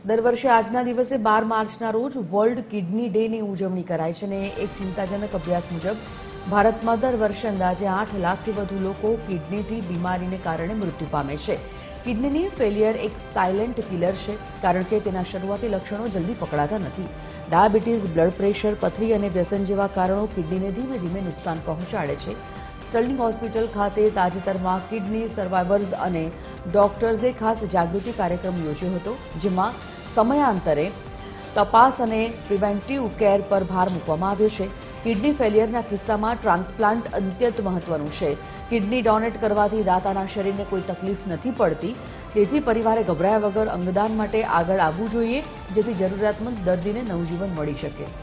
દર વર્ષે આજના દિવસે 12 માર્ચના રોજ વર્લ્ડ કિડની ડેની ઉજવણી કરાય છે અને એક ચિંતાજનક અભ્યાસ મુજબ ભારતમાં દર વર્ષે અંદાજે 8 લાખથી વધુ લોકો કિડનીથી બીમારીને કારણે મૃત્યુ પામે છે। કિડનીની ફેલિયર એક સાયલેન્ટ કિલર છે કારણ કે તેના શરૂઆતી લક્ષણો જલ્દી પકડાતા નથી। ડાયાબિટીસ, બ્લડ પ્રેશર, પથરી અને વ્યસન જેવા કારણો કિડનીને ધીમે ધીમે નુકસાન પહોંચાડે છે। સ્ટર્લિંગ હોસ્પિટલ ખાતે તાજેતરમાં કિડની સર્વાઈવર્સ અને ડોક્ટર્સે ખાસ જાગૃતિ કાર્યક્રમ યોજ્યો હતો, જેમાં સમયાંતરે તપાસ અને પ્રિવેન્ટિવ કેર પર ભાર મૂકવામાં આવ્યો છે। કિડની ફેલિયરના કિસ્સામાં ટ્રાન્સપ્લાન્ટ અત્યંત મહત્વનું છે। કિડની ડોનેટ કરવાથી દાતાના શરીરને કોઈ તકલીફ નથી પડતી, તેથી પરિવારે ગભરાયા વગર અંગદાન માટે આગળ આવવું જોઈએ, જેથી જરૂરિયાતમંદ દર્દીને નવજીવન મળી શકે।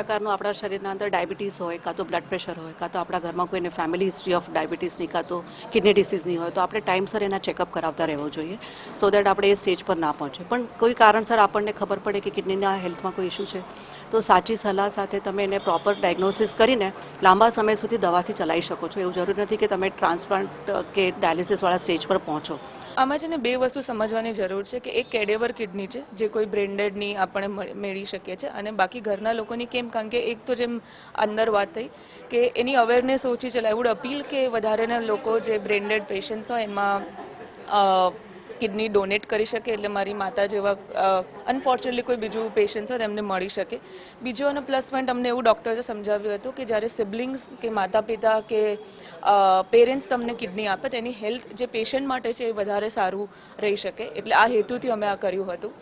પ્રકારનું આપણા શરીરના અંદર ડાયાબિટીસ હોય, કાં તો બ્લડ પ્રેશર હોય, કાં તો આપણા ઘરમાં કોઈને ફેમિલી હિસ્ટ્રી ઓફ ડાયાબિટીસની કાં તો કિડની ડિસીઝની હોય તો આપણે ટાઈમસર એના ચેકઅપ કરાવતા રહેવું જોઈએ, સો દેટ આપણે એ સ્ટેજ પર ના પહોંચે। પણ કોઈ કારણસર આપણને ખબર પડે કે કિડનીના હેલ્થમાં કોઈ ઇશ્યુ છે તો સાચી સલાહ સાથે તમે એને પ્રોપર ડાયગ્નોસિસ કરીને લાંબા સમય સુધી દવાથી ચલાવી શકો છો। એવું જરૂરી નથી કે તમે ટ્રાન્સપ્લાન્ટ કે ડાયાલિસિસવાળા સ્ટેજ પર પહોંચો। આમાં છે ને બે વસ્તુ સમજવાની જરૂર છે કે એક કેડેવર કિડની છે જે કોઈ બ્રેન્ડેડની આપણે મેળવી શકીએ છીએ, અને બાકી ઘરના લોકોની કેમ, કારણ કે એક તો જેમ અંદર વાત થઈ કે એની અવેરનેસ ઓછી છે। આઈ વુડ અપીલ કે વધારેના લોકો જે બ્રેન્ડેડ પેશન્ટ્સ હોય એમાં કિડની ડોનેટ કરી શકે, એટલે મારી માતા જેવા અનફોર્ચ્યુનેટલી કોઈ બીજું પેશન્ટ હોય એમને મળી શકે। બીજો અને પ્લસ પોઈન્ટ અમને એવું ડૉક્ટરે સમજાવ્યું હતું કે જ્યારે સિબલિંગ્સ કે માતા પિતા કે પેરેન્ટ્સ તમને કિડની આપે તો એની હેલ્થ જે પેશન્ટ માટે છે એ વધારે સારું રહી શકે, એટલે આ હેતુથી અમે આ કર્યું હતું।